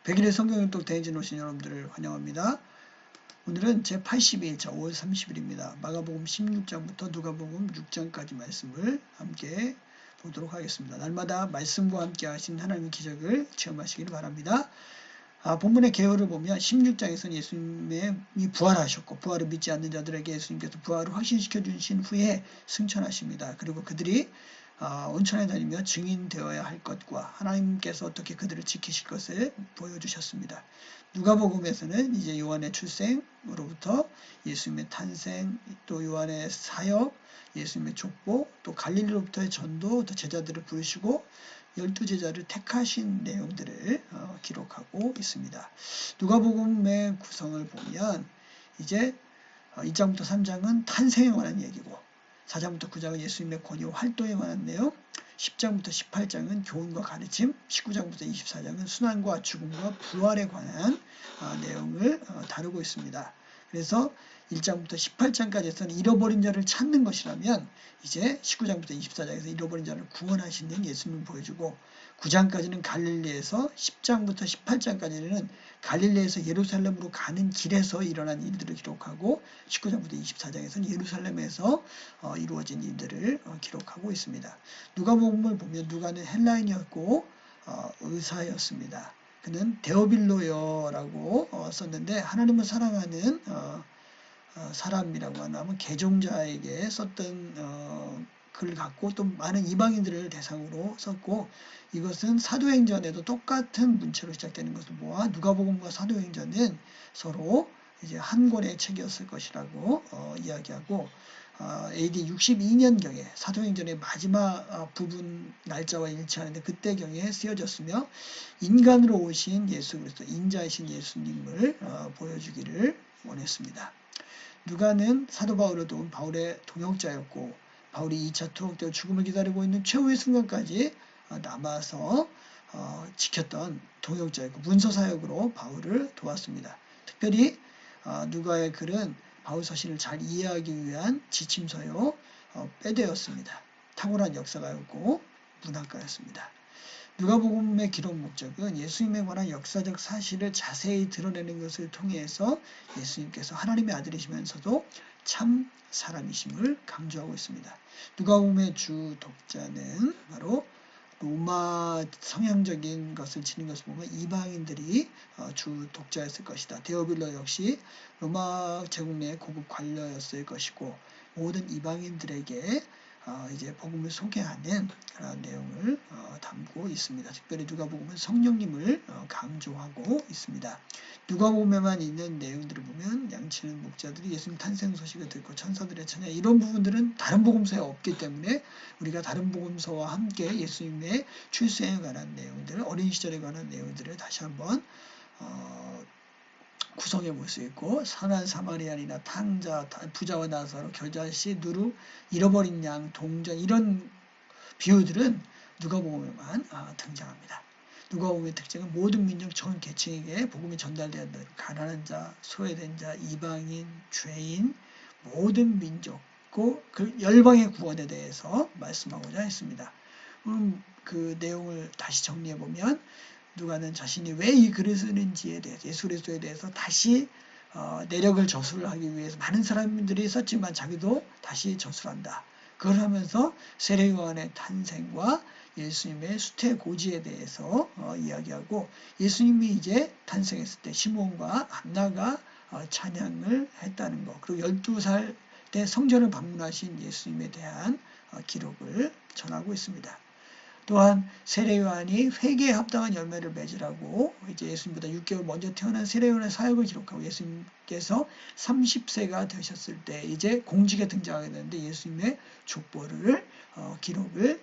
100일의 성경일독 대행진 오신 여러분들을 환영합니다. 오늘은 제82일차 5월 30일입니다. 마가복음 16장부터 누가복음 6장까지 말씀을 함께 보도록 하겠습니다. 날마다 말씀과 함께 하신 하나님의 기적을 체험하시길 바랍니다. 본문의 개요를 보면 16장에서는 예수님이 부활하셨고 부활을 믿지 않는 자들에게 예수님께서 부활을 확신시켜 주신 후에 승천하십니다. 그리고 그들이 온천에 다니며 증인되어야 할 것과 하나님께서 어떻게 그들을 지키실 것을 보여주셨습니다. 누가복음에서는 이제 요한의 출생으로부터 예수님의 탄생, 또 요한의 사역, 예수님의 족보, 또 갈릴리로부터의 전도, 또 제자들을 부르시고 12제자를 택하신 내용들을 기록하고 있습니다. 누가복음의 구성을 보면 이제 2장부터 3장은 탄생에 관한 얘기고 4장부터 9장은 예수님의 권위와 활동에 관한 내용, 10장부터 18장은 교훈과 가르침, 19장부터 24장은 순환과 죽음과 부활에 관한 내용을 다루고 있습니다. 그래서 1장부터 18장까지에서는 잃어버린 자를 찾는 것이라면 이제 19장부터 24장에서 잃어버린 자를 구원하시는 예수님을 보여주고 9장까지는 갈릴리에서 10장부터 18장까지는 갈릴리에서 예루살렘으로 가는 길에서 일어난 일들을 기록하고 19장부터 24장에서는 예루살렘에서 이루어진 일들을 기록하고 있습니다. 누가복음을 보면 누가는 헬라인이었고 의사였습니다. 그는 데오빌로여라고 썼는데 하나님을 사랑하는 사람이라고 하면 개종자에게 썼던 글을 갖고 또 많은 이방인들을 대상으로 썼고 이것은 사도행전에도 똑같은 문체로 시작되는 것을 모아 누가복음과 사도행전은 서로 이제 한 권의 책이었을 것이라고 이야기하고 AD 62년경에 사도행전의 마지막 부분 날짜와 일치하는데 그때경에 쓰여졌으며 인간으로 오신 예수 그리스도 인자이신 예수님을 보여주기를 원했습니다. 누가는 사도 바울을 도운 바울의 동역자였고 바울이 2차 투옥 때 죽음을 기다리고 있는 최후의 순간까지 남아서 지켰던 동역자였고 문서사역으로 바울을 도왔습니다. 특별히 누가의 글은 바울 서신을 잘 이해하기 위한 지침서요 빼되었습니다. 탁월한 역사가였고 문학가였습니다. 누가복음의 기록 목적은 예수님에 관한 역사적 사실을 자세히 드러내는 것을 통해서 예수님께서 하나님의 아들이시면서도 참 사람이심을 강조하고 있습니다. 누가복음의 주 독자는 바로 로마 성향적인 것을 지닌 것을 보면 이방인들이 주 독자였을 것이다. 데오빌로 역시 로마 제국 내 고급 관료였을 것이고 모든 이방인들에게 이제 복음을 소개하는 그런 내용을 담고 있습니다. 특별히 누가복음은 성령님을 강조하고 있습니다. 누가복음에만 있는 내용들을 보면 양치는 목자들이 예수님 탄생 소식을 듣고 천사들의 찬양 이런 부분들은 다른 복음서에 없기 때문에 우리가 다른 복음서와 함께 예수님의 출생에 관한 내용들, 어린 시절에 관한 내용들을 다시 한번 구성해 볼 수 있고 선한 사마리안이나 탕자, 부자와 나사로, 겨자씨, 누루, 잃어버린 양, 동전 이런 비유들은 누가복음에만 등장합니다. 누가복음의 특징은 모든 민족 전 계층에게 복음이 전달되어야 한다. 가난한 자, 소외된 자, 이방인, 죄인 모든 민족 그 열방의 구원에 대해서 말씀하고자 했습니다. 그 내용을 다시 정리해 보면 누가는 자신이 왜 이 글을 쓰는지에 대해서 예수 그리스도에 대해서 다시 내력을 저술을 하기 위해서 많은 사람들이 썼지만 자기도 다시 저술한다. 그걸 하면서 세례 요한의 탄생과 예수님의 수태 고지에 대해서 이야기하고 예수님이 이제 탄생했을 때 시몬과 안나가 찬양을 했다는 것 그리고 12살 때 성전을 방문하신 예수님에 대한 기록을 전하고 있습니다. 또한 세례 요한이 회개에 합당한 열매를 맺으라고 이제 예수님보다 6개월 먼저 태어난 세례 요한의 사역을 기록하고 예수님께서 30세가 되셨을 때 이제 공직에 등장하게 되는데 예수님의 족보를 기록을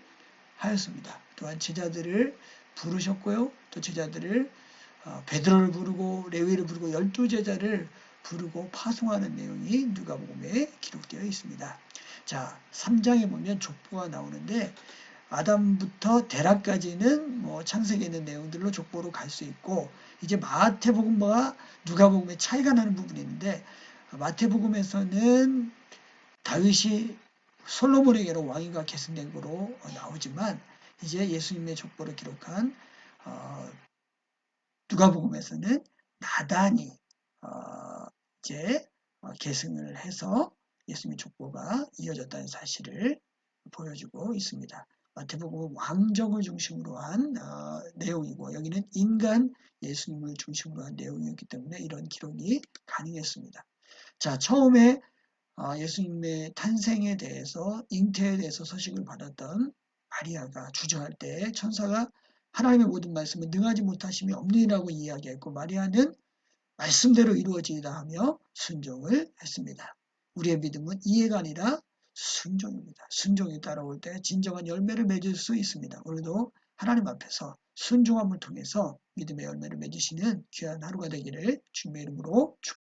하였습니다. 또한 제자들을 부르셨고요. 또 제자들을 베드로를 부르고 레위를 부르고 12제자를 부르고 파송하는 내용이 누가복음에 기록되어 있습니다. 자, 3장에 보면 족보가 나오는데 아담부터 데라까지는 창세기에 있는 내용들로 족보로 갈 수 있고 이제 마태복음과 누가복음의 차이가 나는 부분이 있는데 마태복음에서는 다윗이 솔로몬에게로 왕위가 계승된 거로 나오지만 이제 예수님의 족보를 기록한 누가복음에서는 나단이 이제 계승을 해서 예수님의 족보가 이어졌다는 사실을 보여주고 있습니다. 마태복음은 왕정을 중심으로 한 내용이고 여기는 인간 예수님을 중심으로 한 내용이었기 때문에 이런 기록이 가능했습니다. 자, 처음에 예수님의 탄생에 대해서 잉태에 대해서 소식을 받았던 마리아가 주저할 때 천사가 하나님의 모든 말씀을 능하지 못하심이 없느니라고 이야기했고 마리아는 말씀대로 이루어지이다 하며 순종을 했습니다. 우리의 믿음은 이해가 아니라 순종입니다. 순종이 따라올 때 진정한 열매를 맺을 수 있습니다. 오늘도 하나님 앞에서 순종함을 통해서 믿음의 열매를 맺으시는 귀한 하루가 되기를 주님의 이름으로 축복합니다.